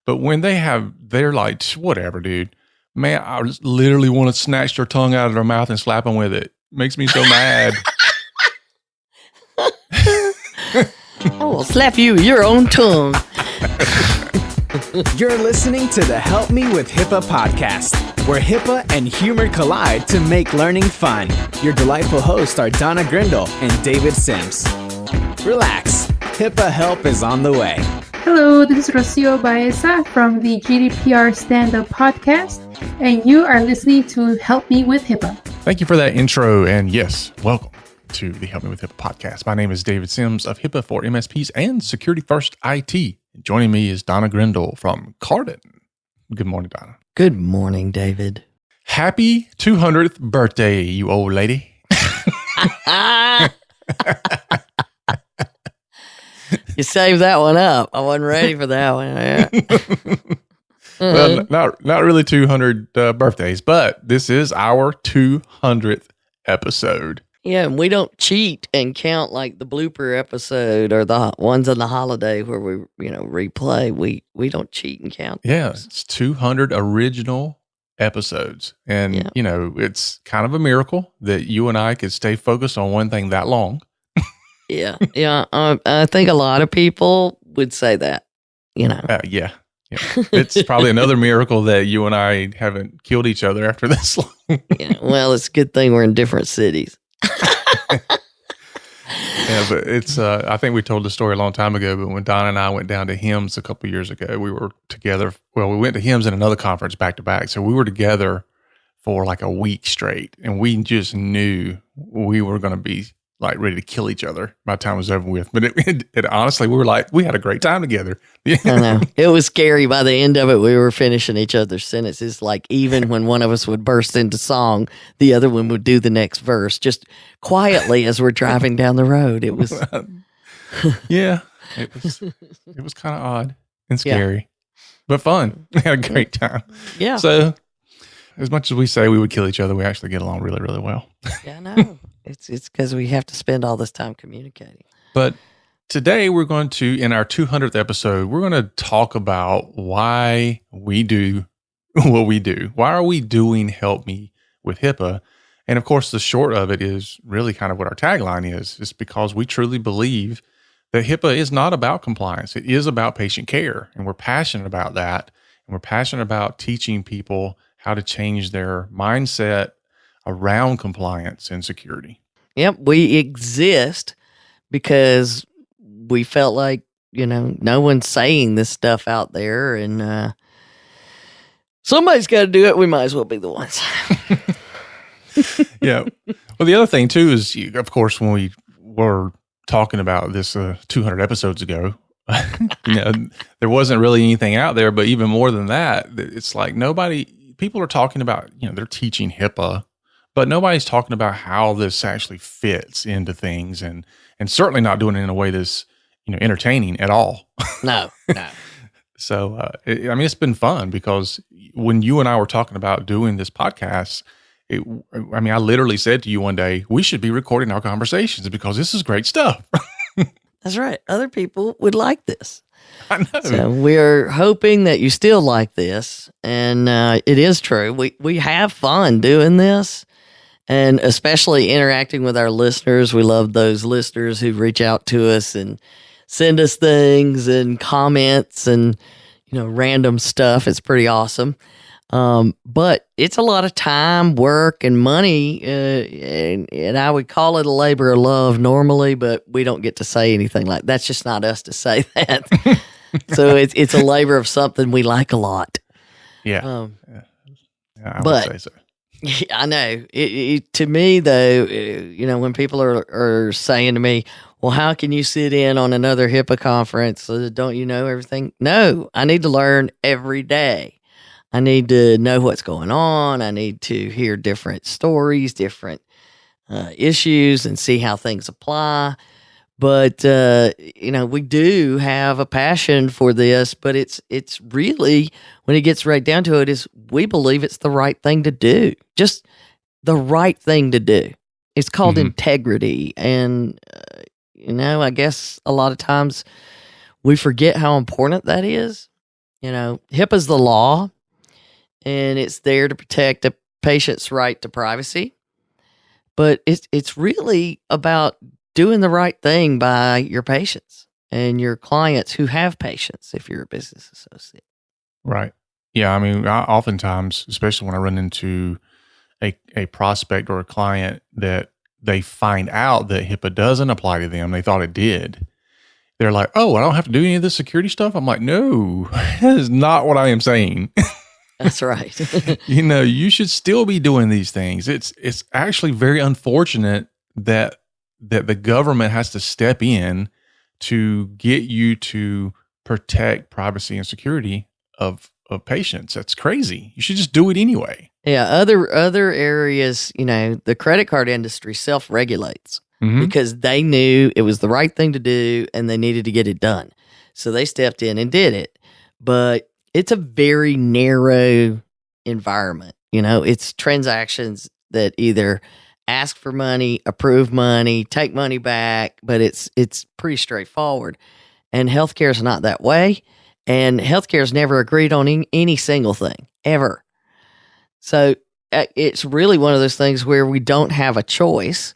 But when they're like, whatever, dude. Man, I literally want to snatch their tongue out of their mouth and slap them with it. Makes me so mad. I will slap you with your own tongue. You're listening to the Help Me with HIPAA podcast, where HIPAA and humor collide to make learning fun. Your delightful hosts are Donna Grindle and David Sims. Relax, HIPAA help is on the way. Hello, this is Rocio Baeza from the GDPR Stand-Up Podcast, and you are listening to Help Me with HIPAA. Thank you for that intro, and yes, welcome to the Help Me with HIPAA podcast. My name is David Sims of HIPAA for MSPs and Security First IT. Joining me is Donna Grindle from Cardin. Good morning, Donna. Good morning, David. Happy 200th birthday, you old lady. You saved that one up. I wasn't ready for that one. Well, not really 200 birthdays, but this is our 200th episode. Yeah, and we don't cheat and count like the blooper episode or the ones on the holiday where we, replay. We don't cheat and count. Yeah, it's 200 original episodes. And, it's kind of a miracle that you and I could stay focused on one thing that long. Yeah. I think a lot of people would say that, Yeah. It's probably another miracle that you and I haven't killed each other after this long. Yeah, well, it's a good thing we're in different cities. Yeah, but it's, I think we told the story a long time ago, but when Donna and I went down to HIMSS a couple years ago, we were together. Well, we went to HIMSS and another conference back to back. So we were together for like a week straight, and we just knew we were going to be like ready to kill each other by the time it was over with. But it honestly, we had a great time together. I know. It was scary. By the end of it, we were finishing each other's sentences. Like even when one of us would burst into song, the other one would do the next verse just quietly as we're driving down the road. It was, yeah, it was kind of odd and scary, but fun. We had a great time. Yeah. So as much as we say we would kill each other, we actually get along really, really well. Yeah, I know. It's because we have to spend all this time communicating. But today we're going to, in our 200th episode, we're going to talk about why we do what we do. Why are we doing Help Me with HIPAA? And of course, the short of it is really kind of what our tagline is. It's because we truly believe that HIPAA is not about compliance. It is about patient care. And we're passionate about that. And we're passionate about teaching people how to change their mindset around compliance and security. Yep, we exist because we felt like, no one's saying this stuff out there, and somebody's got to do it. We might as well be the ones. Yeah. Well, the other thing, too, is, of course, when we were talking about this 200 episodes ago, there wasn't really anything out there, but even more than that, it's like people are talking about, they're teaching HIPAA, but nobody's talking about how this actually fits into things, and certainly not doing it in a way that's, entertaining at all. No. So, it's been fun because when you and I were talking about doing this podcast, I literally said to you one day, we should be recording our conversations because this is great stuff. That's right. Other people would like this. I know. So we're hoping that you still like this. And it is true. We have fun doing this, and especially interacting with our listeners. We love those listeners who reach out to us and send us things and comments and, random stuff. It's pretty awesome. But it's a lot of time, work, and money. And I would call it a labor of love normally, but we don't get to say anything like that. That's just not us to say that. So it's a labor of something we like a lot. Yeah. I would say so. Yeah, I know. To me, though, when people are saying to me, well, how can you sit in on another HIPAA conference? Don't you know everything? No, I need to learn every day. I need to know what's going on. I need to hear different stories, different issues, and see how things apply. But, we do have a passion for this, but it's really, when it gets right down to it, is we believe it's the right thing to do. Just the right thing to do. It's called integrity. And, I guess a lot of times we forget how important that is. HIPAA's the law, and it's there to protect a patient's right to privacy. But it's really about doing the right thing by your patients and your clients who have patients if you're a business associate. Right. Yeah. I mean, oftentimes, especially when I run into a prospect or a client that they find out that HIPAA doesn't apply to them, they thought it did. They're like, oh, I don't have to do any of this security stuff. I'm like, no, that is not what I am saying. That's right. You should still be doing these things. It's actually very unfortunate that the government has to step in to get you to protect privacy and security of patients. That's crazy. You should just do it anyway. Yeah, other areas, the credit card industry self-regulates because they knew it was the right thing to do and they needed to get it done. So they stepped in and did it. But it's a very narrow environment. It's transactions that either ask for money, approve money, take money back, but it's pretty straightforward. And healthcare is not that way. And healthcare has never agreed on any single thing, ever. So it's really one of those things where we don't have a choice.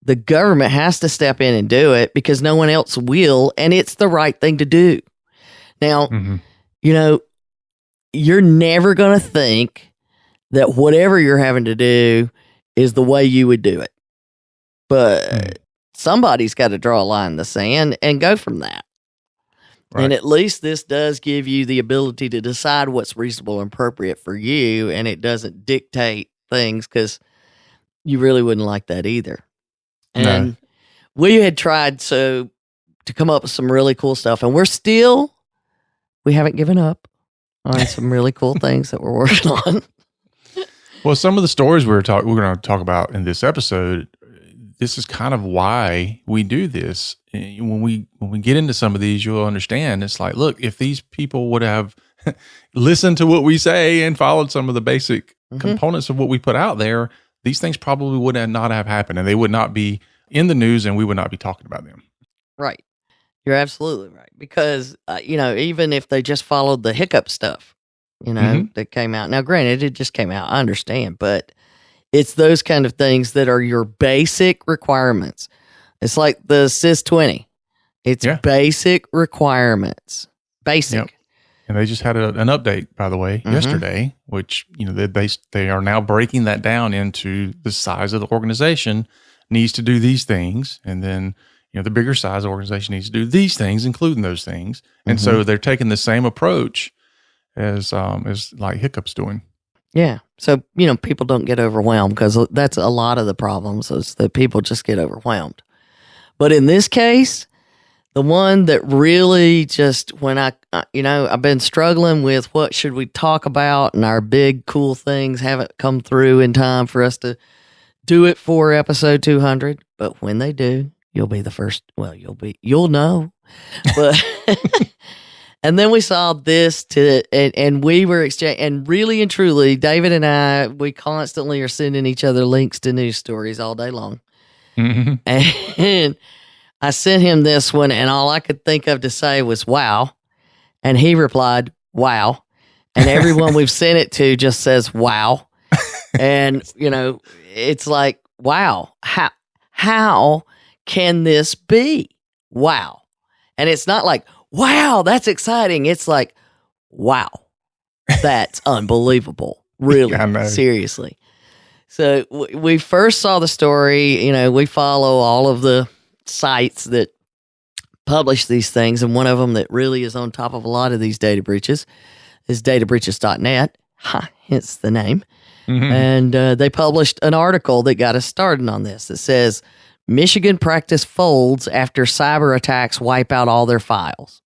The government has to step in and do it because no one else will, and it's the right thing to do. Now, you're never going to think that whatever you're having to do is the way you would do it. But somebody's got to draw a line in the sand and go from that. Right. And at least this does give you the ability to decide what's reasonable and appropriate for you, and it doesn't dictate things because you really wouldn't like that either. And we had tried to come up with some really cool stuff, and we haven't given up on some really cool things that we're working on. Well, some of the stories we're going to talk about in this episode, this is kind of why we do this. When we get into some of these, you'll understand. It's like, look, if these people would have listened to what we say and followed some of the basic components of what we put out there, these things probably would not have happened, and they would not be in the news, and we would not be talking about them. Right. You're absolutely right. Because, even if they just followed the hiccup stuff, that came out. Now, granted, it just came out. I understand. But it's those kind of things that are your basic requirements. It's like the SIS 20. It's basic requirements. Basic. Yep. And they just had an update, by the way, yesterday, which, they are now breaking that down into the size of the organization needs to do these things. And then, the bigger size organization needs to do these things, including those things. And so they're taking the same approach as like Hiccup's doing. Yeah. So, people don't get overwhelmed because that's a lot of the problems is that people just get overwhelmed. But in this case, the one that really just when I've been struggling with what should we talk about, and our big cool things haven't come through in time for us to do it for episode 200. But when they do, you'll be the first. Well, you'll know. But and then we saw this and we were exchanging, and really and truly, David and I, we constantly are sending each other links to news stories all day long. And I sent him this one, and all I could think of to say was, wow. And he replied, wow. And everyone we've sent it to just says, wow. And, it's like, wow, how can this be? Wow. And it's not like, wow, that's exciting. It's like, wow, that's unbelievable. Really, seriously. So we first saw the story, we follow all of the sites that publish these things, and one of them that really is on top of a lot of these data breaches is databreaches.net, hence the name. And they published an article that got us started on this that says, Michigan practice folds after cyber attacks wipe out all their files.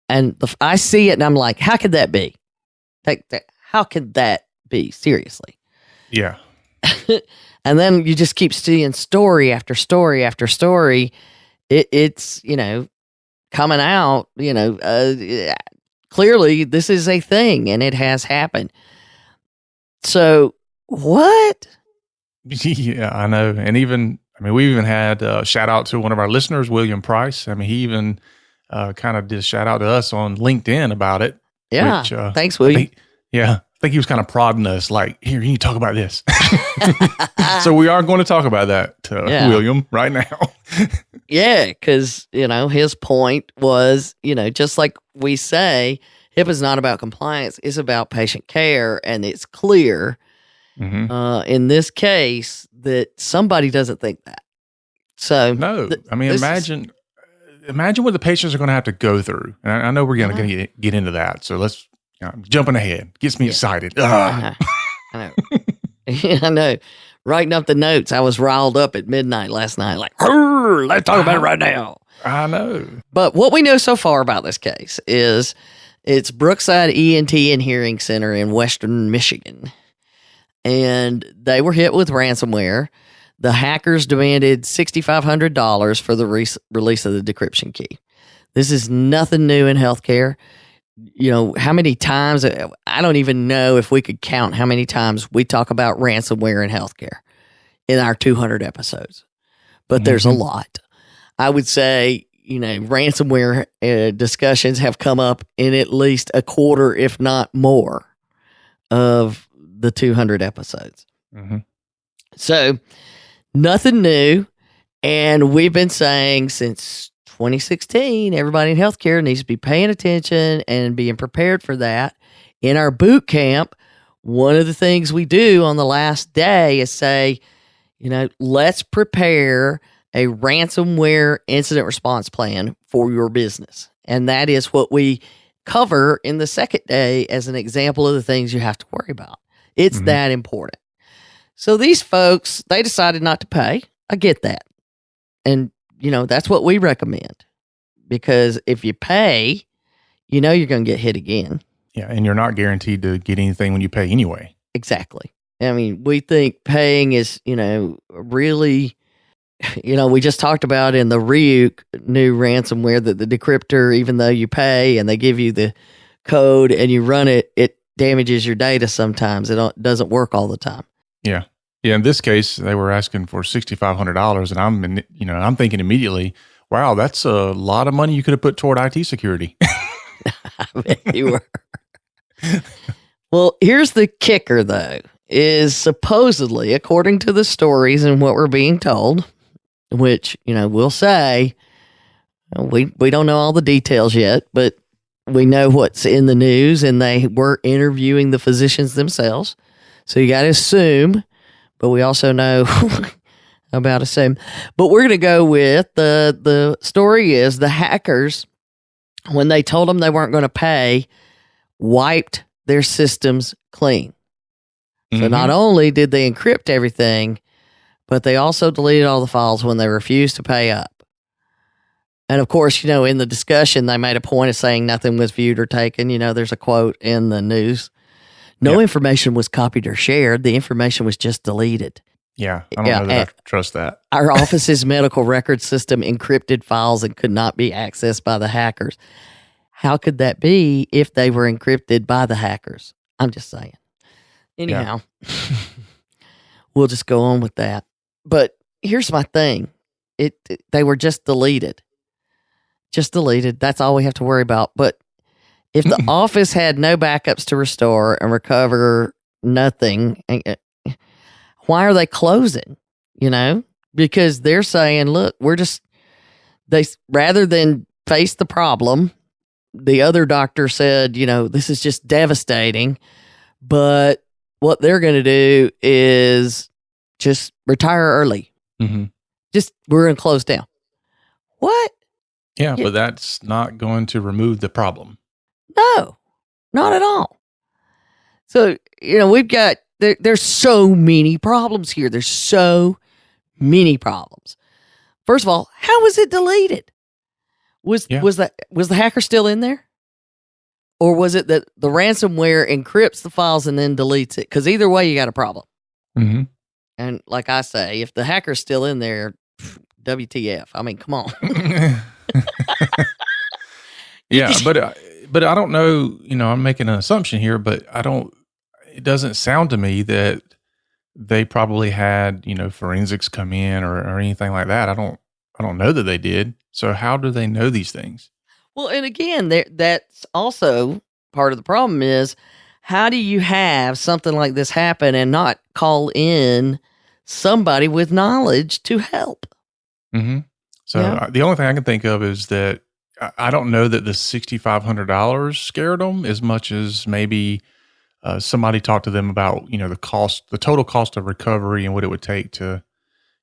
And I see it and I'm like, how could that be? How could that be? Seriously. Yeah. And then you just keep seeing story after story after story. It's coming out, clearly this is a thing and it has happened. So what? Yeah, I know. And we even had a shout out to one of our listeners, William Price. He even kind of did a shout out to us on LinkedIn about it. Yeah. Which, Thanks, William. I think he was kind of prodding us, like, here, you need to talk about this. So we are going to talk about that, William, right now. Yeah, because, his point was, just like we say, HIPAA is not about compliance. It's about patient care. And it's clear in this case that somebody doesn't think that. So no, imagine what the patients are going to have to go through. And I know we're going to get into that. So let's jumping ahead. Gets me excited. I know. I know. Writing up the notes. I was riled up at midnight last night. Like, let's talk about it right now. I know. But what we know so far about this case is it's Brookside ENT and Hearing Center in Western Michigan. And they were hit with ransomware. The hackers demanded $6,500 for the release of the decryption key. This is nothing new in healthcare. How many times, I don't even know if we could count how many times we talk about ransomware in healthcare in our 200 episodes. But there's a lot. I would say, ransomware discussions have come up in at least a quarter, if not more, of the 200 episodes. So nothing new. And we've been saying since 2016, everybody in healthcare needs to be paying attention and being prepared for that. In our boot camp, one of the things we do on the last day is say, let's prepare a ransomware incident response plan for your business. And that is what we cover in the second day as an example of the things you have to worry about. It's that important. So these folks, they decided not to pay. I get that. And that's what we recommend, because if you pay, you're going to get hit again. Yeah, and you're not guaranteed to get anything when you pay anyway. Exactly. I mean, we think paying is, really, we just talked about in the Ryuk new ransomware that the decryptor, even though you pay and they give you the code and you run it, it damages your data sometimes. It doesn't work all the time. Yeah. Yeah, in this case, they were asking for $6,500, and I'm thinking immediately, wow, that's a lot of money you could have put toward IT security. I bet you were. Well, here's the kicker, though, is supposedly, according to the stories and what we're being told, which, we'll say, we don't know all the details yet, but we know what's in the news, and they were interviewing the physicians themselves. So you got to assume. But we also know about assume. But we're going to go with the story is the hackers, when they told them they weren't going to pay, wiped their systems clean. So not only did they encrypt everything, but they also deleted all the files when they refused to pay up. And of course, in the discussion, they made a point of saying nothing was viewed or taken. There's a quote in the news. No information was copied or shared. The information was just deleted. Yeah, I don't know that I trust that. Our office's medical record system encrypted files and could not be accessed by the hackers. How could that be if they were encrypted by the hackers? I'm just saying. Anyhow, we'll just go on with that. But here's my thing. They were just deleted. Just deleted. That's all we have to worry about. But if the office had no backups to restore and recover nothing, why are they closing? Because they're saying, look, rather than face the problem, the other doctor said, this is just devastating. But what they're going to do is just retire early. We're going to close down. What? Yeah, but that's not going to remove the problem. No, not at all. So, we've got, there's so many problems here. There's so many problems. First of all, how was it deleted? Was the hacker still in there? Or was it that the ransomware encrypts the files and then deletes it? Because either way, you got a problem. And like I say, if the hacker's still in there, WTF. I mean, come on. Yeah, but I don't know, I'm making an assumption here, but it doesn't sound to me that they probably had, forensics come in or anything like that. I don't know that they did. So how do they know these things? Well, and again, that's also part of the problem is, how do you have something like this happen and not call in somebody with knowledge to help? Mm-hmm. So Yeah. the only thing I can think of is that I don't know that the $6,500 scared them as much as maybe somebody talked to them about, the total cost of recovery and what it would take to,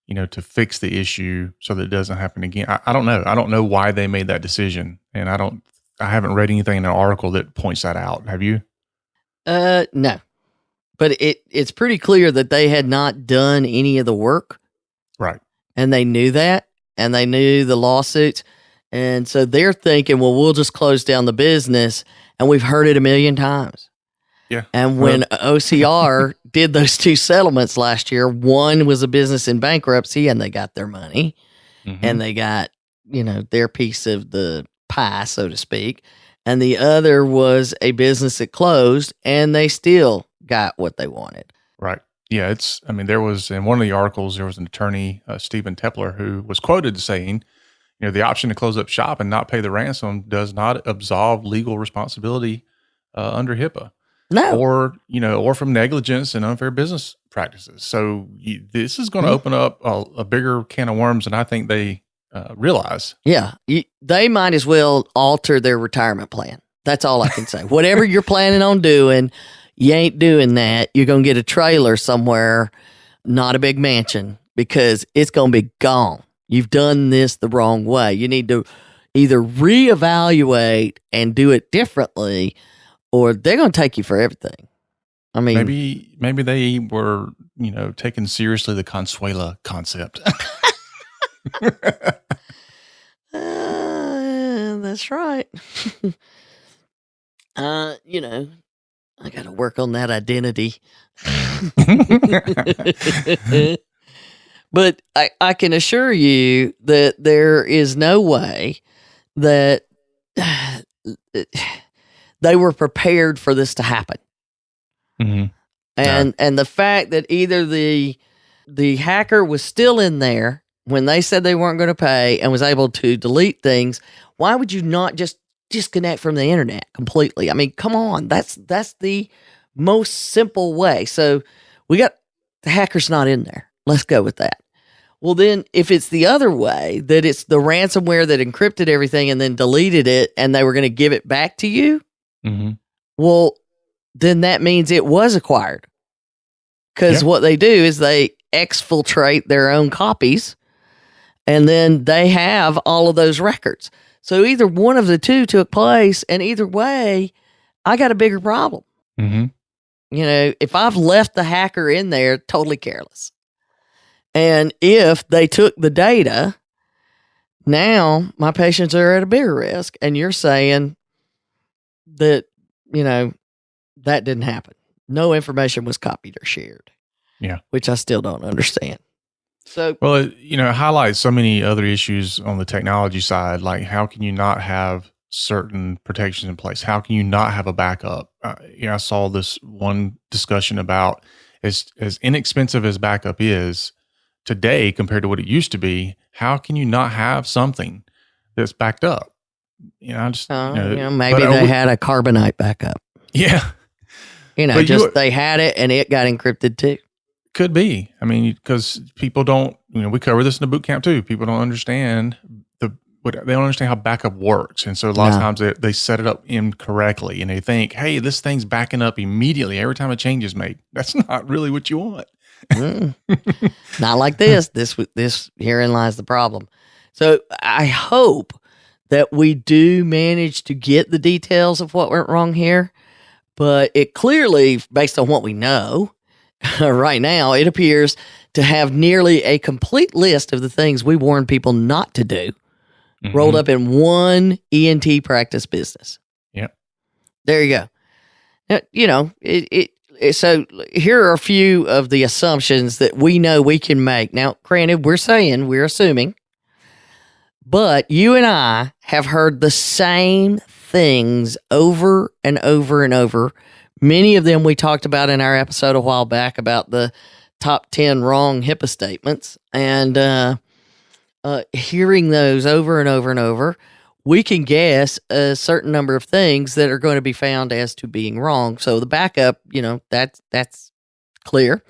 to fix the issue so that it doesn't happen again. I don't know. I don't know why they made that decision. And I haven't read anything in an article that points that out. Have you? No, but it's pretty clear that they had not done any of the work, Right. and they knew that, and they knew the lawsuits. And so they're thinking, well, we'll just close down the business. And we've heard it a million times. Yeah. And when OCR did those 2 settlements last year, one was a business in bankruptcy and they got their money and they got, their piece of the pie, so to speak. And the other was a business that closed and they still got what they wanted. Right. Yeah. There was, in one of the articles, there was an attorney, Stephen Tepler, who was quoted saying, the option to close up shop and not pay the ransom does not absolve legal responsibility under HIPAA. No. Or from negligence and unfair business practices. So this is going to open up a bigger can of worms than I think they realize. Yeah. They might as well alter their retirement plan. That's all I can say. Whatever you're planning on doing, you ain't doing that. You're going to get a trailer somewhere, not a big mansion, because it's going to be gone. You've done this the wrong way. You need to either reevaluate and do it differently, or they're going to take you for everything. I mean, maybe they were, taking seriously the Consuela concept. That's right. I got to work on that identity. But I can assure you that there is no way that they were prepared for this to happen. Mm-hmm. And the fact that either the hacker was still in there when they said they weren't going to pay and was able to delete things, why would you not just disconnect from the internet completely? I mean, come on. That's the most simple way. So we got the hacker's not in there. Let's go with that. Well, then if it's the other way, that it's the ransomware that encrypted everything and then deleted it and they were going to give it back to you, well, then that means it was acquired. Because what they do is they exfiltrate their own copies and then they have all of those records. So either one of the two took place, and either way, I got a bigger problem. Mm-hmm. If I've left the hacker in there, totally careless. And if they took the data, now my patients are at a bigger risk. And you're saying that, that didn't happen. No information was copied or shared. Yeah. Which I still don't understand. So, well, it highlights so many other issues on the technology side. Like, how can you not have certain protections in place? How can you not have a backup? I saw this one discussion about as inexpensive as backup is today compared to what it used to be. How can you not have something that's backed up? Maybe they had a carbonite backup. Yeah. They had it and it got encrypted too. Could be. I mean, because people don't, we cover this in the boot camp too. People don't understand they don't understand how backup works. And so a lot of times they set it up incorrectly and they think, hey, this thing's backing up immediately every time a change is made. That's not really what you want. Not like this. This herein lies the problem. So I hope that we do manage to get the details of what went wrong here. But it clearly, based on what we know right now, it appears to have nearly a complete list of the things we warned people not to do, rolled up in one ENT practice business. Yep. There you go. Now, so here are a few of the assumptions that we know we can make. Now, granted, we're assuming, but you and I have heard the same things over and over and over. Many of them we talked about in our episode a while back about the top 10 wrong HIPAA statements, and hearing those over and over and over, we can guess a certain number of things that are going to be found as to being wrong. So the backup, that's clear.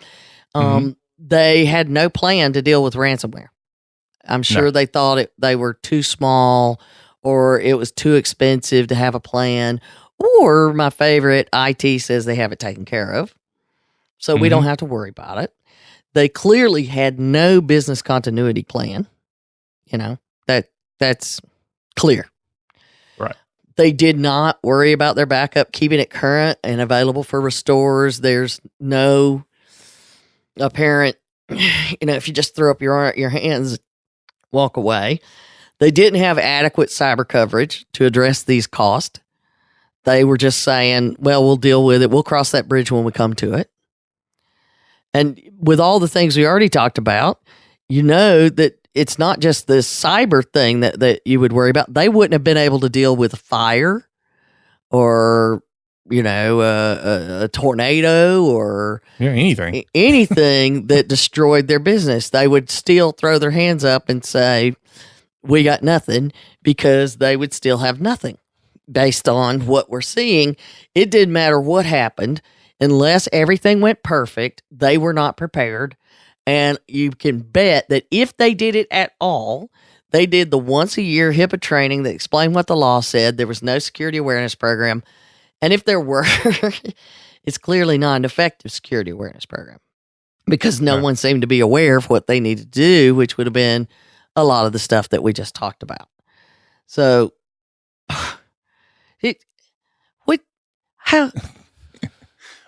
They had no plan to deal with ransomware. I'm sure they thought they were too small, or it was too expensive to have a plan, or my favorite, IT says they have it taken care of. So we don't have to worry about it. They clearly had no business continuity plan. That's clear. Right. They did not worry about their backup, keeping it current and available for restores. There's no apparent, if you just throw up your hands, walk away. They didn't have adequate cyber coverage to address these costs. They were just saying, well, we'll deal with it. We'll cross that bridge when we come to it. And with all the things we already talked about, that it's not just the cyber thing that you would worry about. They wouldn't have been able to deal with fire or, a tornado or anything that destroyed their business. They would still throw their hands up and say, we got nothing, because they would still have nothing based on what we're seeing. It didn't matter what happened. Unless everything went perfect, they were not prepared. And you can bet that if they did it at all, they did the once a year HIPAA training that explained what the law said. There was no security awareness program. And if there were, it's clearly not an effective security awareness program, because no one seemed to be aware of what they needed to do, which would have been a lot of the stuff that we just talked about. So, how?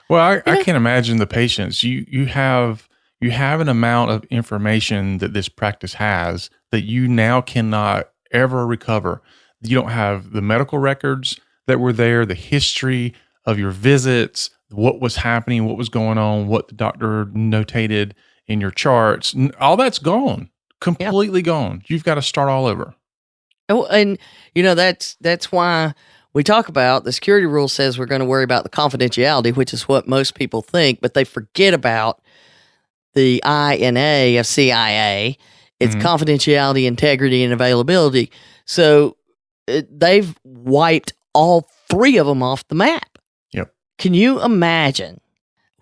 Well, I can't imagine the patience. You have an amount of information that this practice has that you now cannot ever recover. You don't have the medical records that were there, the history of your visits, what was happening, what was going on, what the doctor notated in your charts. All that's gone, completely gone. You've got to start all over. Oh, and that's why we talk about the security rule says we're going to worry about the confidentiality, which is what most people think, but they forget about the I&A of CIA. It's confidentiality, integrity, and availability. So they've wiped all three of them off the map. Yep. Can you imagine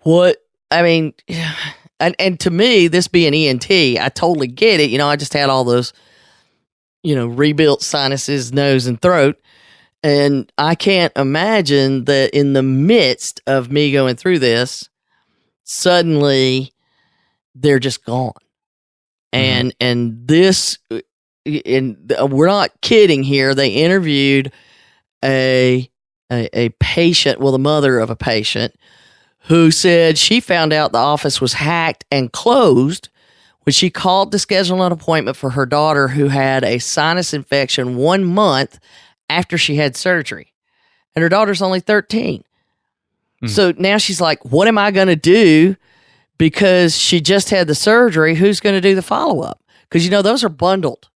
and to me, this being ENT, I totally get it. I just had all those, rebuilt sinuses, nose, and throat. And I can't imagine that in the midst of me going through this, suddenly they're just gone. And this, and we're not kidding here. They interviewed a patient, the mother of a patient, who said she found out the office was hacked and closed when she called to schedule an appointment for her daughter who had a sinus infection 1 month after she had surgery. And her daughter's only 13. So now she's like, what am I going to do? Because she just had the surgery. Who's going to do the follow-up? Because, those are bundled.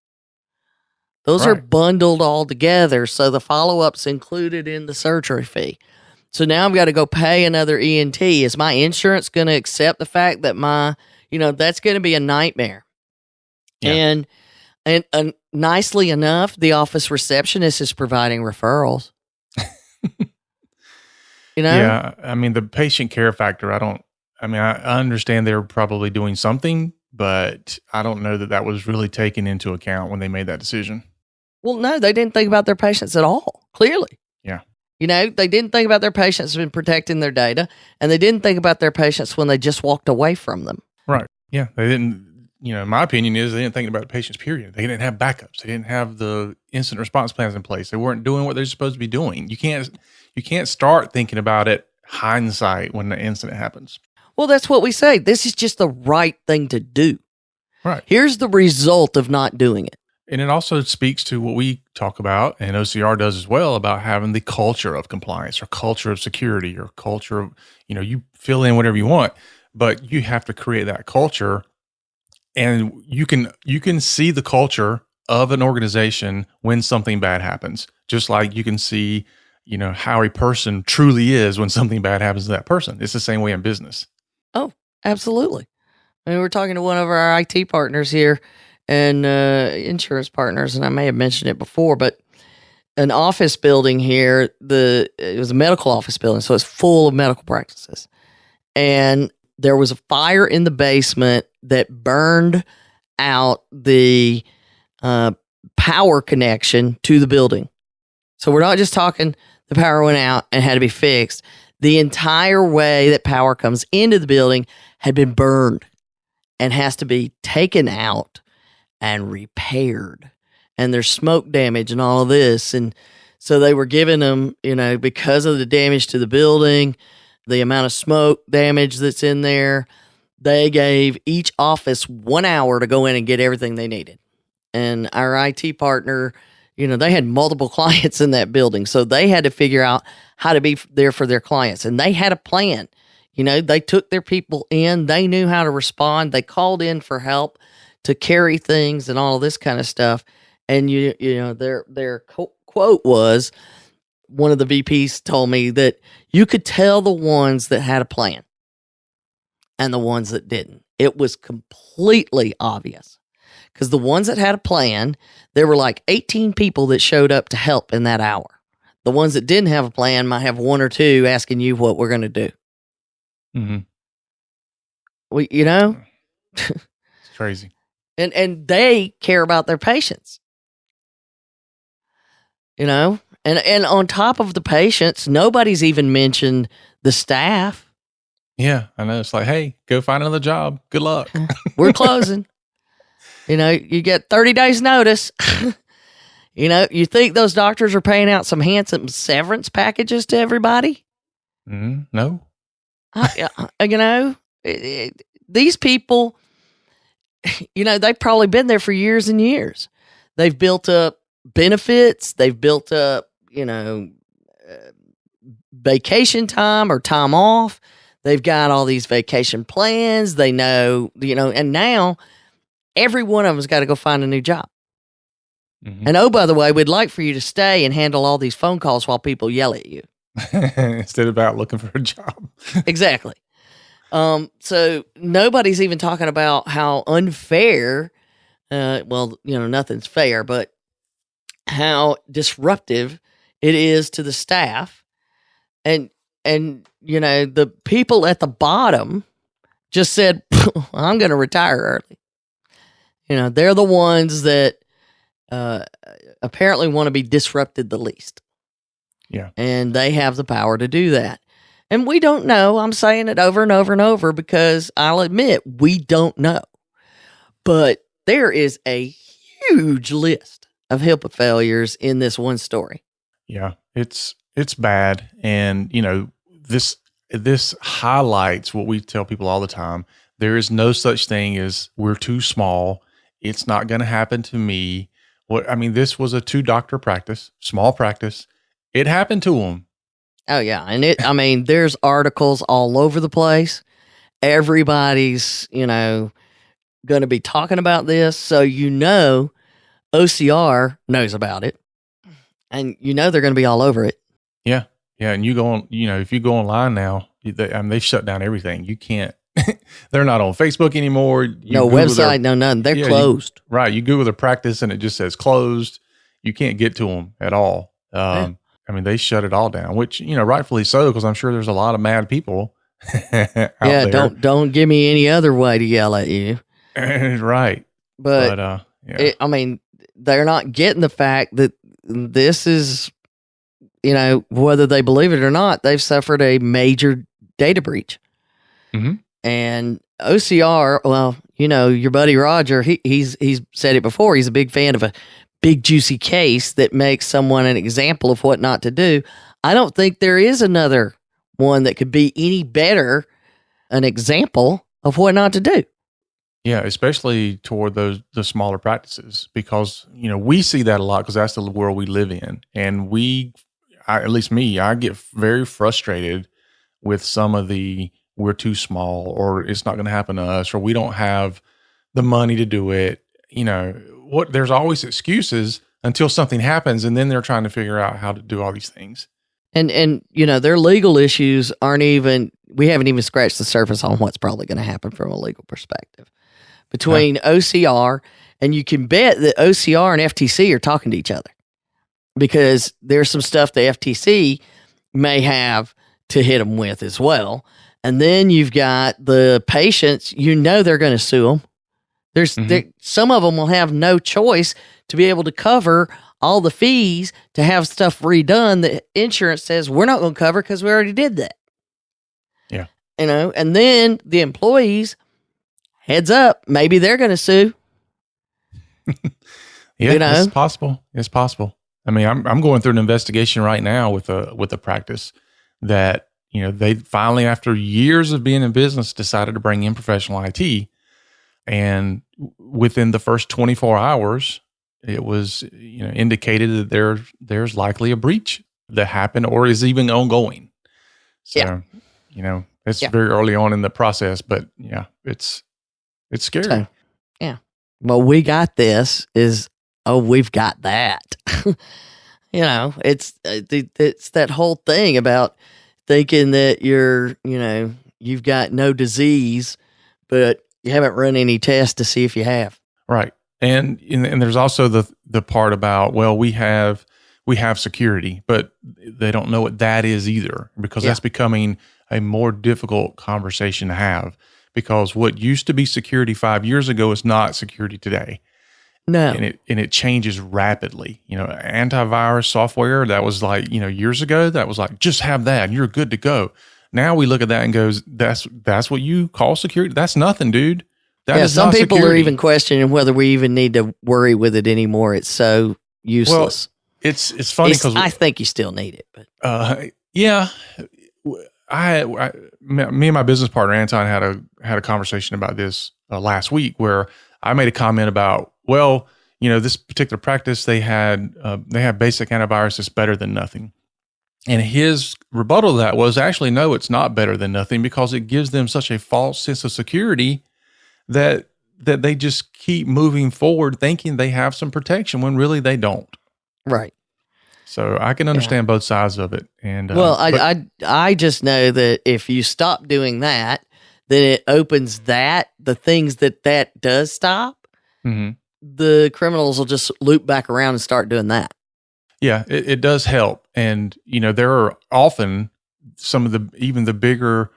Those are bundled all together. So the follow-up's included in the surgery fee. So now I've got to go pay another ENT. Is my insurance going to accept the fact that that's going to be a nightmare? Yeah. And nicely enough, the office receptionist is providing referrals. Yeah. I mean, the patient care factor, I understand they were probably doing something, but I don't know that was really taken into account when they made that decision. Well, no, they didn't think about their patients at all, clearly. Yeah. They didn't think about their patients when protecting their data, and they didn't think about their patients when they just walked away from them. Right. Yeah. They didn't, my opinion is they didn't think about the patients, period. They didn't have backups. They didn't have the incident response plans in place. They weren't doing what they're supposed to be doing. You can't start thinking about it hindsight when the incident happens. Well, that's what we say. This is just the right thing to do. Right. Here's the result of not doing it. And it also speaks to what we talk about, and OCR does as well, about having the culture of compliance or culture of security or culture of, you fill in whatever you want, but you have to create that culture. And you can see the culture of an organization when something bad happens, just like you can see, how a person truly is when something bad happens to that person. It's the same way in business. Oh, absolutely. We're talking to one of our IT partners here and insurance partners, and I may have mentioned it before, but an office building here. It was a medical office building, so it's full of medical practices. And there was a fire in the basement that burned out the power connection to the building. So we're not just talking the power went out and had to be fixed. The entire way that power comes into the building had been burned and has to be taken out and repaired. And there's smoke damage and all of this. And so they were giving them, because of the damage to the building, the amount of smoke damage that's in there, they gave each office 1 hour to go in and get everything they needed. And our IT partner, they had multiple clients in that building. So they had to figure out how to be there for their clients. And they had a plan. They took their people in. They knew how to respond. They called in for help to carry things and all of this kind of stuff. And, their quote was, one of the VPs told me that you could tell the ones that had a plan and the ones that didn't. It was completely obvious. Because the ones that had a plan, there were like 18 people that showed up to help in that hour. The ones that didn't have a plan might have one or two asking you what we're going to do. Mm-hmm. Well, It's crazy. And they care about their patients. And on top of the patients, nobody's even mentioned the staff. Yeah, I know. It's like, hey, go find another job. Good luck. We're closing. You get 30 days notice. You think those doctors are paying out some handsome severance packages to everybody? No. These people, they've probably been there for years and years. They've built up benefits. They've built up, vacation time or time off. They've got all these vacation plans. They know, and now every one of them's got to go find a new job. Mm-hmm. And oh, by the way, we'd like for you to stay and handle all these phone calls while people yell at you. Instead of out looking for a job. Exactly. So nobody's even talking about how unfair, nothing's fair, but how disruptive it is to the staff. And the people at the bottom just said, I'm going to retire early. They're the ones that apparently want to be disrupted the least. Yeah. And they have the power to do that. And we don't know. I'm saying it over and over and over because I'll admit we don't know. But there is a huge list of HIPAA failures in this one story. Yeah, it's bad. And, this highlights what we tell people all the time. There is no such thing as we're too small. It's not going to happen to me. This was a 2-doctor practice, small practice. It happened to them. Oh, yeah. And there's articles all over the place. Everybody's, going to be talking about this. So, OCR knows about it. And they're going to be all over it. Yeah. Yeah. And you go on, if you go online now, they've shut down everything. You can't, they're not on Facebook anymore. No website, no nothing. They're closed. Right. You Google the practice and it just says closed. You can't get to them at all. They shut it all down, which, rightfully so, because I'm sure there's a lot of mad people out there. Don't give me any other way to yell at you. Right. But they're not getting the fact that this is, whether they believe it or not, they've suffered a major data breach. Mm-hmm. And OCR, well, your buddy Roger, he's said it before. He's a big fan of a big juicy case that makes someone an example of what not to do. I don't think there is another one that could be any better an example of what not to do. Yeah, especially toward the smaller practices, because we see that a lot because that's the world we live in, and at least me, I get very frustrated with some of the we're too small, or it's not going to happen to us, or we don't have the money to do it. There's always excuses until something happens, and then they're trying to figure out how to do all these things. And their legal issues we haven't even scratched the surface on what's probably going to happen from a legal perspective between OCR, and you can bet that OCR and FTC are talking to each other because there's some stuff the FTC may have to hit them with as well. And then you've got the patients, they're going to sue them. Some of them will have no choice to be able to cover all the fees to have stuff redone that insurance says we're not going to cover because we already did that. Yeah. And then the employees, heads up, maybe they're going to sue. Yeah, it's possible. It's possible. I mean, I'm going through an investigation right now with a practice that, they finally, after years of being in business, decided to bring in professional IT. And within the first 24 hours, it was, indicated that there's likely a breach that happened or is even ongoing. So, it's very early on in the process, but yeah, it's scary. So, yeah. Well, we got this we've got that. It's that whole thing about thinking that you've got no disease, but you haven't run any tests to see if you have. Right. And there's also the part about, well, we have security, but they don't know what that is either, because that's becoming a more difficult conversation to have, because what used to be security 5 years ago is not security today. No. And it changes rapidly. Antivirus software, that was like, years ago, that was like, just have that and you're good to go. Now we look at that and goes, that's what you call security? That's nothing, dude. That is some not people security. are even questioning whether we even need to worry with it anymore. It's so useless. Well, it's funny because I think you still need it, but yeah. Me and my business partner Anton had a conversation about this last week, where I made a comment about, well, this particular practice, they have basic antivirus that's better than nothing. And his rebuttal to that was, actually, no, it's not better than nothing, because it gives them such a false sense of security that they just keep moving forward thinking they have some protection when really they don't. Right. So I can understand both sides of it. And I just know that if you stop doing that, then it opens the things that does stop. Mm-hmm. The criminals will just loop back around and start doing that. Yeah, it does help. And, there are often some of even the bigger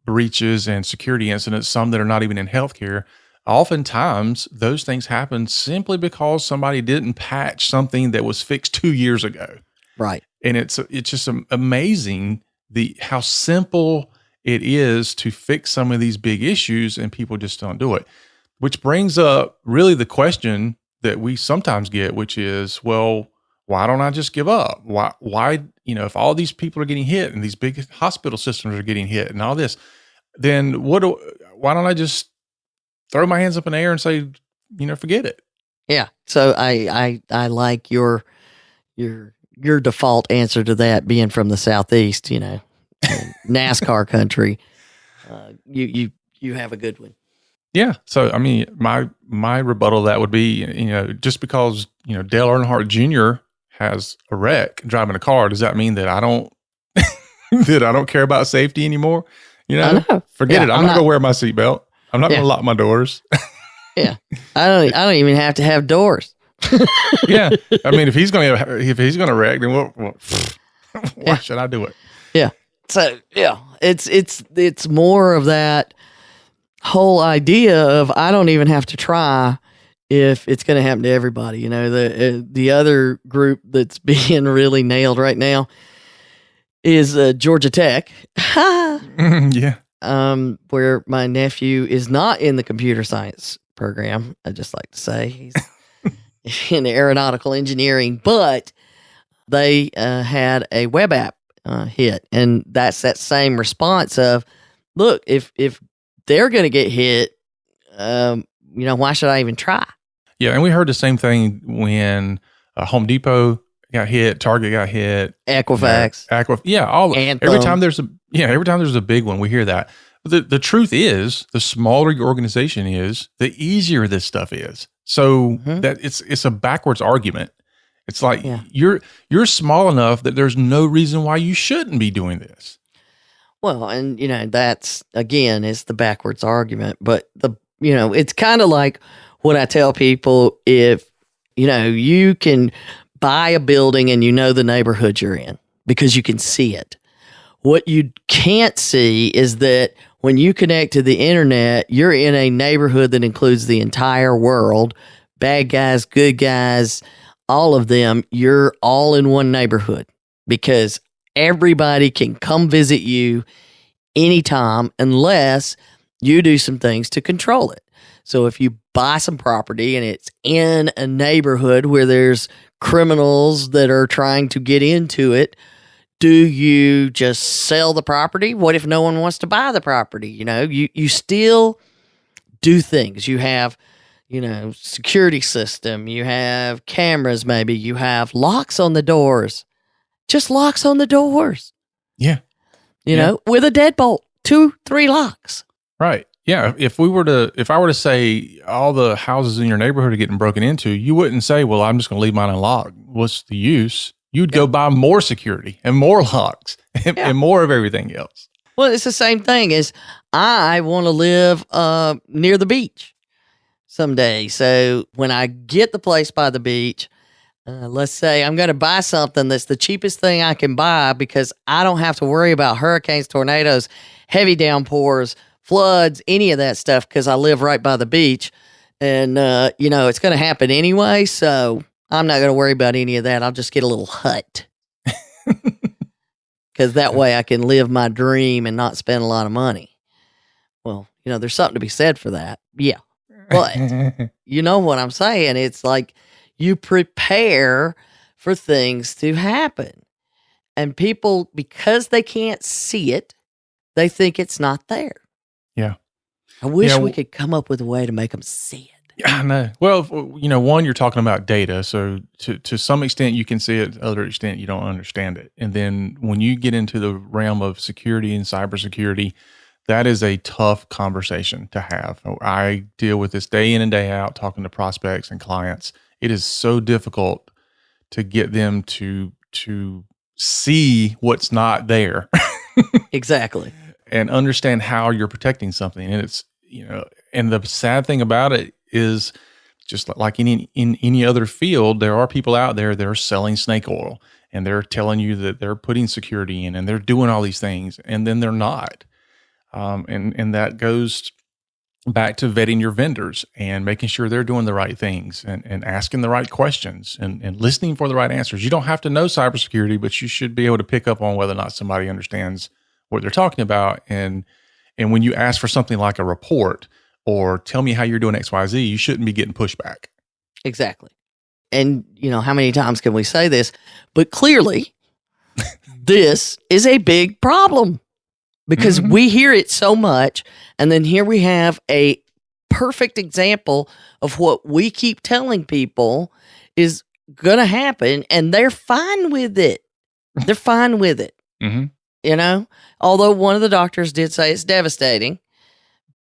breaches and security incidents, some that are not even in healthcare. Oftentimes, those things happen simply because somebody didn't patch something that was fixed 2 years ago. Right. And it's just amazing how simple it is to fix some of these big issues, and people just don't do it. Which brings up really the question that we sometimes get, which is, well, why don't I just give up? Why, if all these people are getting hit and these big hospital systems are getting hit and all this, then why don't I just throw my hands up in the air and say, forget it? Yeah. So I like your default answer to that, being from the Southeast, NASCAR country. You have a good one. Yeah. So, I mean, my rebuttal to that would be, just because, Dale Earnhardt Jr. has a wreck driving a car, does that mean that I don't, that I don't care about safety anymore? I know. Forget it. I'm not going to wear my seatbelt. I'm not going to lock my doors. Yeah. I don't even have to have doors. Yeah. I mean, if he's going to wreck, then why should I do it? Yeah. So, yeah, it's more of that whole idea of, I don't even have to try if it's going to happen to everybody. The other group that's being really nailed right now is Georgia Tech. Yeah. Where my nephew is not in the computer science program. I just like to say he's in aeronautical engineering, but they had a web app hit, and that's that same response of, look, if they're going to get hit, why should I even try? Yeah, and we heard the same thing when Home Depot got hit, Target got hit, Equifax, every time there's a big one, we hear that. But the truth is, the smaller your organization is, the easier this stuff is. So that it's a backwards argument. It's like you're small enough that there's no reason why you shouldn't be doing this. Well, and that's, again, it's the backwards argument, but it's kind of like what I tell people: if you can buy a building and you know the neighborhood you're in because you can see it. What you can't see is that when you connect to the internet, you're in a neighborhood that includes the entire world, bad guys, good guys, all of them. You're all in one neighborhood because everybody can come visit you anytime unless you do some things to control it. So if you buy some property and it's in a neighborhood where there's criminals that are trying to get into it, do you just sell the property? What if no one wants to buy the property? You still do things. You have, security system. You have cameras, maybe. You have locks on the doors. Just locks on the doors. Yeah. With a deadbolt, 2-3 locks. Right. Yeah. If I were to say all the houses in your neighborhood are getting broken into, you wouldn't say, well, I'm just going to leave mine unlocked. What's the use? You'd go buy more security and more locks and more of everything else. Well, it's the same thing as I want to live near the beach someday. So when I get the place by the beach, let's say I'm going to buy something that's the cheapest thing I can buy because I don't have to worry about hurricanes, tornadoes, heavy downpours, floods, any of that stuff because I live right by the beach. And, it's going to happen anyway. So I'm not going to worry about any of that. I'll just get a little hut because that way I can live my dream and not spend a lot of money. Well, there's something to be said for that. Yeah. But you know what I'm saying? It's like you prepare for things to happen. And people, because they can't see it, they think it's not there. Yeah. I wish we could come up with a way to make them see it. Yeah, I know. Well, one, you're talking about data. So to some extent you can see it, to other extent you don't understand it. And then when you get into the realm of security and cybersecurity, that is a tough conversation to have. I deal with this day in and day out, talking to prospects and clients. It is so difficult to get them to see what's not there. Exactly. And understand how you're protecting something. And it's, and the sad thing about it is just like in any other field, there are people out there that are selling snake oil and they're telling you that they're putting security in and they're doing all these things and then they're not. And that goes back to vetting your vendors and making sure they're doing the right things and asking the right questions and listening for the right answers. You don't have to know cybersecurity, but you should be able to pick up on whether or not somebody understands what they're talking about. And when you ask for something like a report or tell me how you're doing XYZ, you shouldn't be getting pushback. Exactly. And, how many times can we say this? But clearly, this is a big problem because we hear it so much. And then here we have a perfect example of what we keep telling people is going to happen. And they're fine with it. They're fine with it. Although one of the doctors did say it's devastating,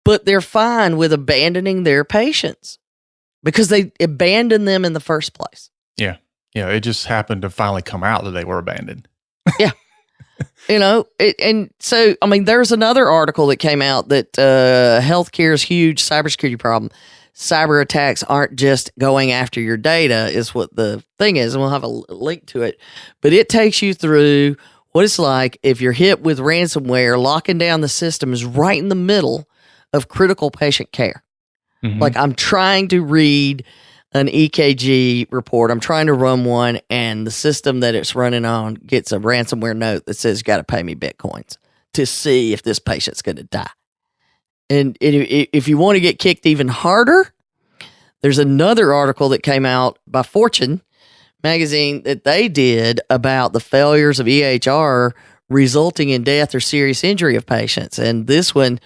but they're fine with abandoning their patients because they abandoned them in the first place. Yeah. Yeah. It just happened to finally come out that they were abandoned. Yeah. And so, there's another article that came out that healthcare's huge cybersecurity problem. Cyber attacks aren't just going after your data is what the thing is. And we'll have a link to it, but it takes you through what it's like if you're hit with ransomware. Locking down the system is right in the middle of critical patient care. Like I'm trying to read an EKG report. I'm trying to run one and the system that it's running on gets a ransomware note that says you got to pay me Bitcoins to see if this patient's going to die. And if you want to get kicked even harder, there's another article that came out by Fortune magazine that they did about the failures of EHR resulting in death or serious injury of patients. And this one,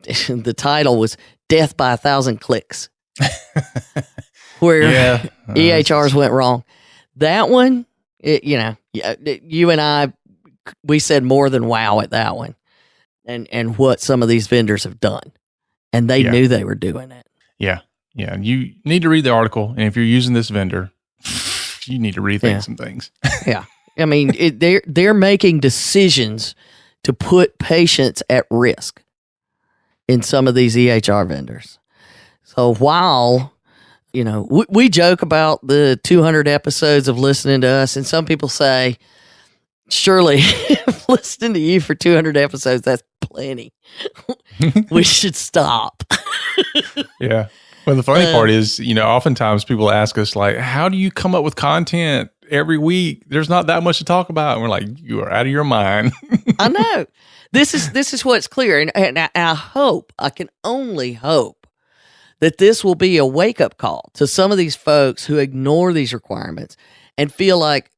the title was Death by 1,000 Clicks, where EHRs went wrong. That one, you and I, we said more than wow at that one and what some of these vendors have done. And they knew they were doing it. Yeah. Yeah. You need to read the article. And if you're using this vendor, you need to rethink some things. Yeah. They're making decisions to put patients at risk in some of these EHR vendors. So while we joke about the 200 episodes of listening to us, and some people say, surely listening to you for 200 episodes, that's plenty. We should stop. Yeah. Well, the funny part is, oftentimes people ask us, like, how do you come up with content every week? There's not that much to talk about. And we're like, you are out of your mind. I know. This is what's clear. And I can only hope that this will be a wake-up call to some of these folks who ignore these requirements and feel like,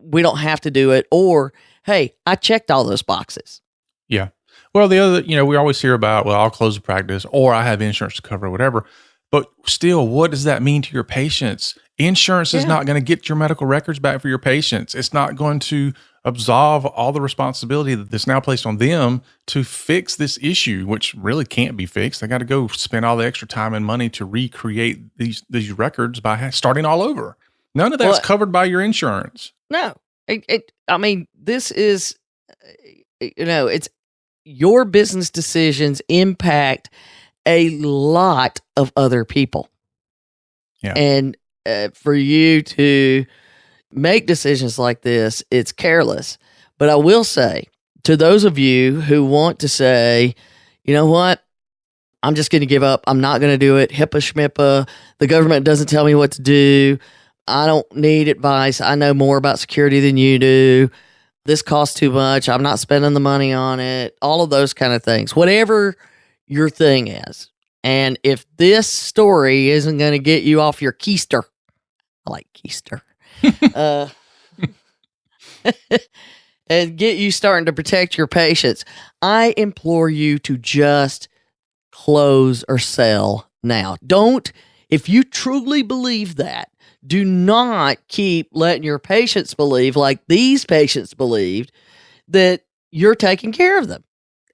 we don't have to do it, or, hey, I checked all those boxes. Yeah. Well, the other, we always hear about, well, I'll close the practice, or I have insurance to cover whatever. But still, what does that mean to your patients? Insurance is not going to get your medical records back for your patients. It's not going to absolve all the responsibility that's now placed on them to fix this issue, which really can't be fixed. They got to go spend all the extra time and money to recreate these records by starting all over. None of that's covered by your insurance. No. This is, it's your business decisions impact a lot of other people. Yeah. And for you to make decisions like this, it's careless. But I will say, to those of you who want to say, you know what, I'm just going to give up. I'm not going to do it. HIPAA schmippa. The government doesn't tell me what to do. I don't need advice. I know more about security than you do. This costs too much. I'm not spending the money on it. All of those kind of things. Whatever your thing is. And if this story isn't going to get you off your keister, I like keister, and get you starting to protect your patients, I implore you to just close or sell now. If you truly believe that, do not keep letting your patients believe, like these patients believed, that you're taking care of them.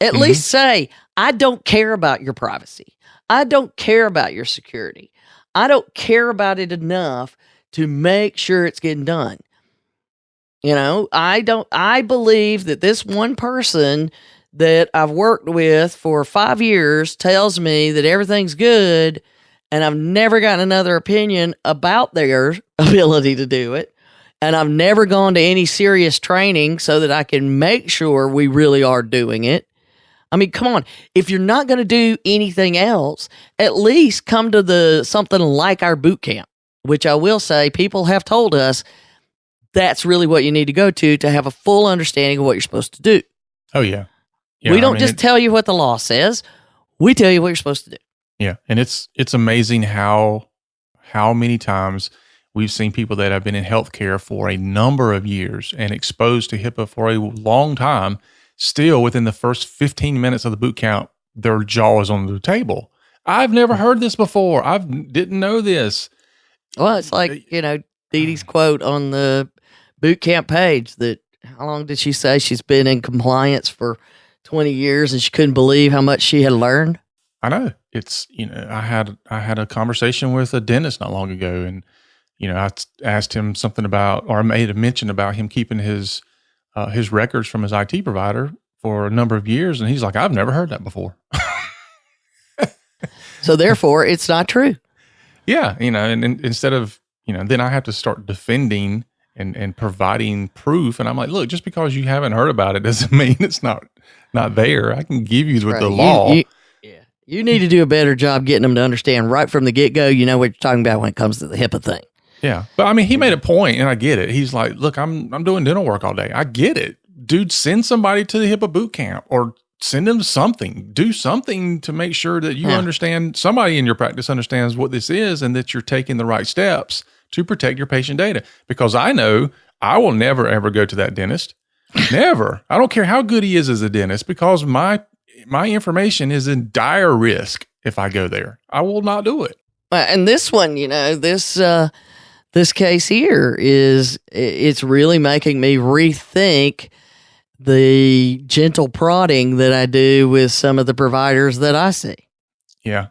At least say, I don't care about your privacy. I don't care about your security. I don't care about it enough to make sure it's getting done. I believe that this one person that I've worked with for 5 years tells me that everything's good, and I've never gotten another opinion about their ability to do it. And I've never gone to any serious training so that I can make sure we really are doing it. I mean, come on. If you're not going to do anything else, at least come to something like our boot camp, which I will say people have told us that's really what you need to go to have a full understanding of what you're supposed to do. Oh, yeah. We don't just tell you what the law says. We tell you what you're supposed to do. Yeah. And it's amazing how many times we've seen people that have been in healthcare for a number of years and exposed to HIPAA for a long time, still within the first 15 minutes of the boot camp, their jaw is on the table. I've never heard this before. I didn't know this. Well, it's like, Dee Dee's quote on the boot camp page that, how long did she say she's been in compliance for 20 years and she couldn't believe how much she had learned? I know. It's, I had a conversation with a dentist not long ago, and, I asked him something about, or I made a mention about him keeping his records from his IT provider for a number of years. And he's like, I've never heard that before. So therefore it's not true. Yeah. And instead of, then I have to start defending and providing proof. And I'm like, look, just because you haven't heard about it doesn't mean it's not there. I can give you with the law. You need to do a better job getting them to understand right from the get-go, what you're talking about when it comes to the HIPAA thing. Yeah. But I mean, he made a point, and I get it. He's like, look, I'm doing dental work all day. I get it. Dude, send somebody to the HIPAA boot camp or send them something. Do something to make sure that you understand, somebody in your practice understands what this is and that you're taking the right steps to protect your patient data. Because I know I will never, ever go to that dentist. Never. I don't care how good he is as a dentist, because my information is in dire risk if I go there. I will not do it. And this one, this case here it's really making me rethink the gentle prodding that I do with some of the providers that I see. Yeah.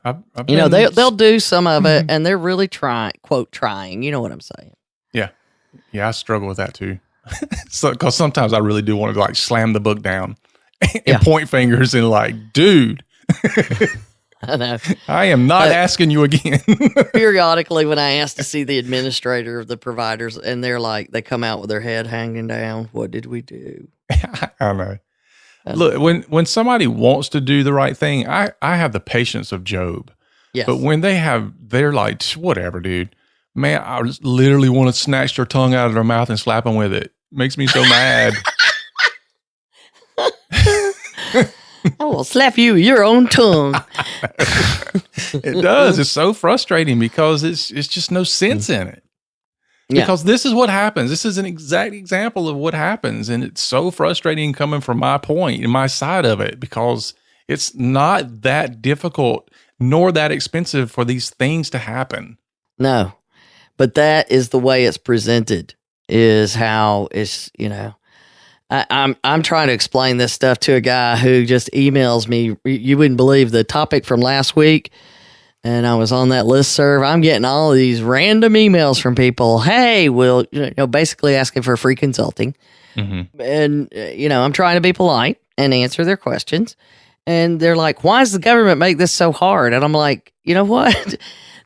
They'll do some of it and they're really trying, quote, trying. You know what I'm saying? Yeah. Yeah. I struggle with that too. Because sometimes I really do want to slam the book down and point fingers and dude. I know. I am not asking you again. Periodically, when I ask to see the administrator of the providers, and they're like, they come out with their head hanging down. What did we do? I know. Look, when somebody wants to do the right thing, I have the patience of Job. Yes. But when they're like, whatever, dude. Man, I literally want to snatch their tongue out of their mouth and slap them with it. Makes me so mad. I will slap you with your own tongue. It does. It's so frustrating because it's just no sense in it. Yeah. Because this is what happens. This is an exact example of what happens. And it's so frustrating coming from my point and my side of it, because it's not that difficult nor that expensive for these things to happen. No, but that is the way it's presented, is how it's, I'm trying to explain this stuff to a guy who just emails me. You wouldn't believe the topic from last week. And I was on that listserv. I'm getting all of these random emails from people. Hey, basically asking for free consulting. Mm-hmm. And, I'm trying to be polite and answer their questions. And they're like, why does the government make this so hard? And I'm like, you know what?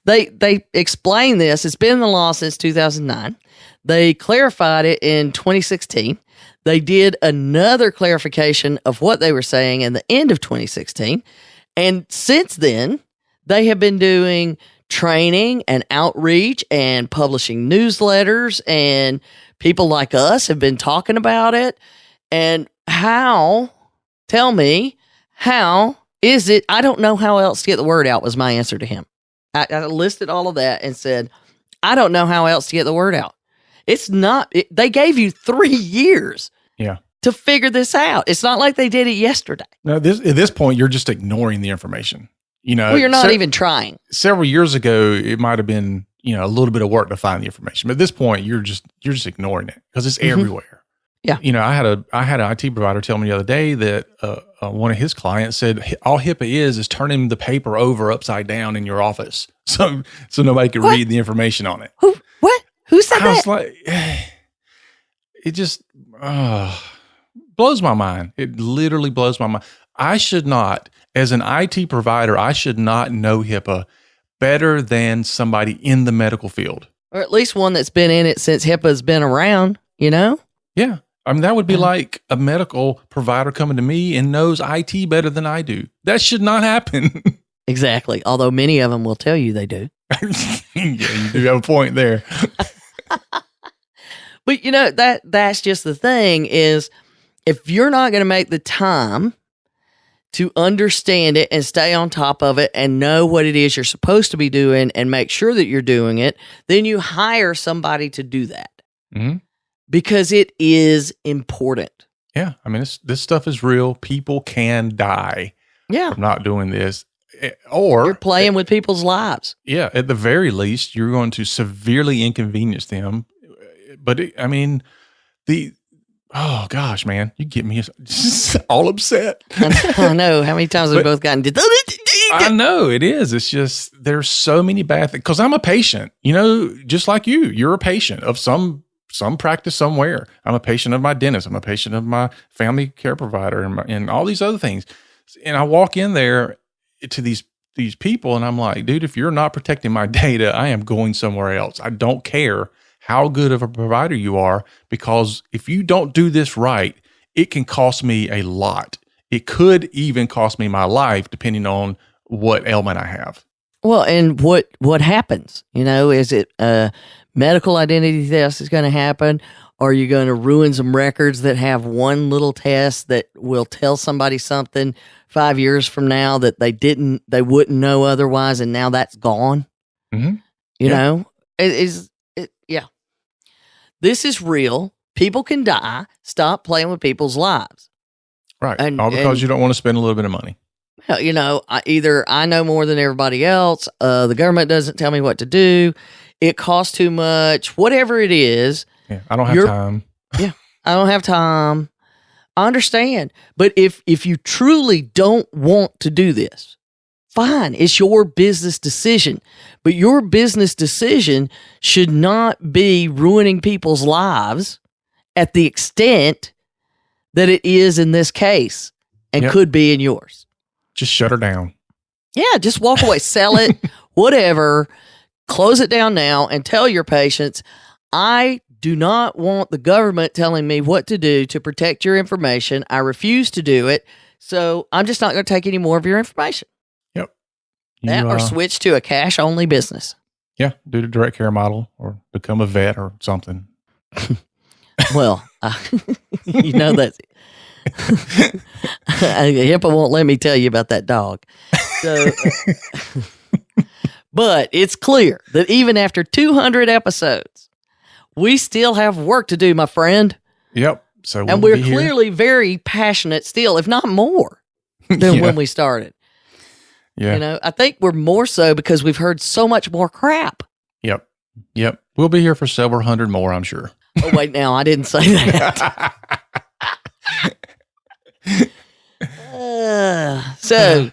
They explain this. It's been in the law since 2009. They clarified it in 2016. They did another clarification of what they were saying in the end of 2016. And since then, they have been doing training and outreach and publishing newsletters, and people like us have been talking about it. And tell me, how is it? I don't know how else to get the word out, was my answer to him. I listed all of that and said, I don't know how else to get the word out. They gave you 3 years to figure this out. It's not like they did it yesterday. No, at this point, you're just ignoring the information. You're not even trying. Several years ago, it might have been, a little bit of work to find the information. But at this point, you're just ignoring it because it's everywhere. Yeah. I had an IT provider tell me the other day that one of his clients said all HIPAA is turning the paper over upside down in your office, so nobody could read the information on it. Who said that? I was like, it just blows my mind. It literally blows my mind. I should not, as an IT provider, I should not know HIPAA better than somebody in the medical field. Or at least one that's been in it since HIPAA's been around, Yeah. I mean, that would be like a medical provider coming to me and knows IT better than I do. That should not happen. Exactly. Although many of them will tell you they do. Yeah, you do have a point there. But that's just the thing, is if you're not going to make the time to understand it and stay on top of it and know what it is you're supposed to be doing and make sure that you're doing it, then you hire somebody to do that. Mm-hmm. Because it is important. Yeah. I mean, this stuff is real. People can die from not doing this. Or you're playing with people's lives. Yeah. At the very least, you're going to severely inconvenience them. But oh gosh, man, you get me all upset. I know. How many times have we both gotten I know it is. It's just, there's so many bad things. Because I'm a patient, just like you're a patient of some practice somewhere. I'm a patient of my dentist. I'm a patient of my family care provider and all these other things. And I walk in there to these people and I'm like, dude, if you're not protecting my data, I am going somewhere else. I don't care how good of a provider you are, because if you don't do this right, it can cost me a lot. It could even cost me my life, depending on what ailment I have. Well, and what happens? Is it a medical identity theft is going to happen? Or are you going to ruin some records that have one little test that will tell somebody something 5 years from now that they wouldn't know otherwise, and now that's gone? Mm-hmm. Yeah. This is real. People can die. Stop playing with people's lives. Right. All because you don't want to spend a little bit of money. Either I know more than everybody else, the government doesn't tell me what to do, it costs too much, whatever it is. Yeah, I don't have time. Yeah, I don't have time. I understand. But if you truly don't want to do this, fine, it's your business decision. But your business decision should not be ruining people's lives at the extent that it is in this case and could be in yours. Just shut her down. Yeah, just walk away, sell it, whatever. Close it down now and tell your patients, I do not want the government telling me what to do to protect your information. I refuse to do it. So I'm just not going to take any more of your information. Yep. Or switch to a cash-only business. Yeah, do the direct care model or become a vet or something. Well, you know that's HIPAA won't let me tell you about that dog. So, but it's clear that even after 200 episodes, we still have work to do, my friend. Yep. So and we're clearly very passionate still, if not more, than when we started. Yeah. You know, I think we're more so because we've heard so much more crap. Yep. We'll be here for several hundred more, I'm sure. Oh, wait, now I didn't say that. So,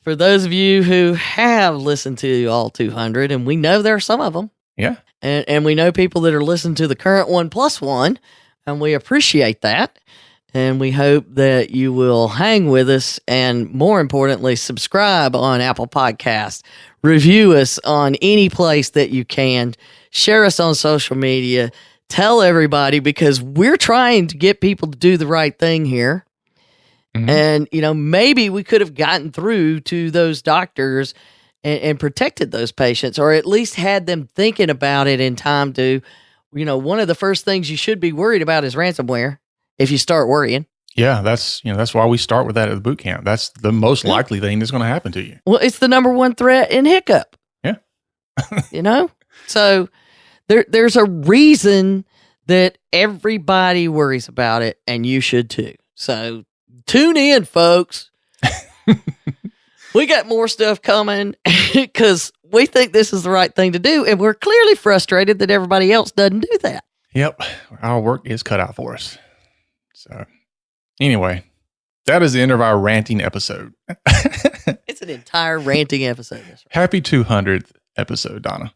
for those of you who have listened to all 200, and we know there are some of them. Yeah. And we know people that are listening to the current one plus one, and we appreciate that. And we hope that you will hang with us and, more importantly, subscribe on Apple Podcasts, review us on any place that you can, share us on social media, tell everybody, because we're trying to get people to do the right thing here. Mm-hmm. And, you know, maybe we could have gotten through to those doctors and protected those patients, or at least had them thinking about it in time to, you know, one of the first things you should be worried about is ransomware if you start worrying. Yeah, that's why we start with that at the boot camp. That's the most likely thing that's going to happen to you. Well, it's the number one threat in hiccup. Yeah. You know? So there's a reason that everybody worries about it, and you should too. So tune in, folks. We got more stuff coming because we think this is the right thing to do, and we're clearly frustrated that everybody else doesn't do that. Yep. Our work is cut out for us. So anyway, that is the end of our ranting episode. It's an entire ranting episode. Happy 200th episode, Donna.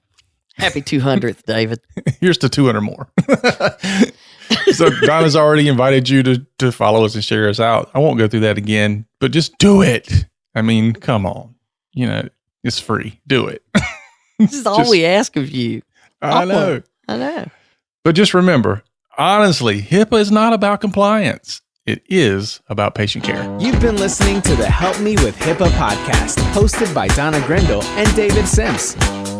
Happy 200th, David. Here's to 200 more. So Donna's already invited you to follow us and share us out. I won't go through that again, but just do it. I mean, come on. You know, it's free. Do it. This is all we ask of you. I know. But just remember, honestly, HIPAA is not about compliance. It is about patient care. You've been listening to the Help Me with HIPAA podcast, hosted by Donna Grindle and David Sims.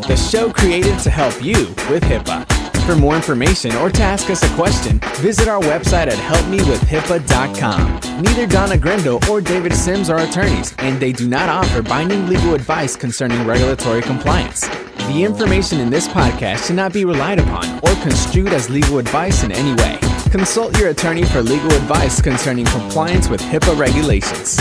The show created to help you with HIPAA. For more information or to ask us a question, visit our website at helpmewithhipaa.com. Neither Donna Grindle or David Sims are attorneys, and they do not offer binding legal advice concerning regulatory compliance. The information in this podcast should not be relied upon or construed as legal advice in any way. Consult your attorney for legal advice concerning compliance with HIPAA regulations.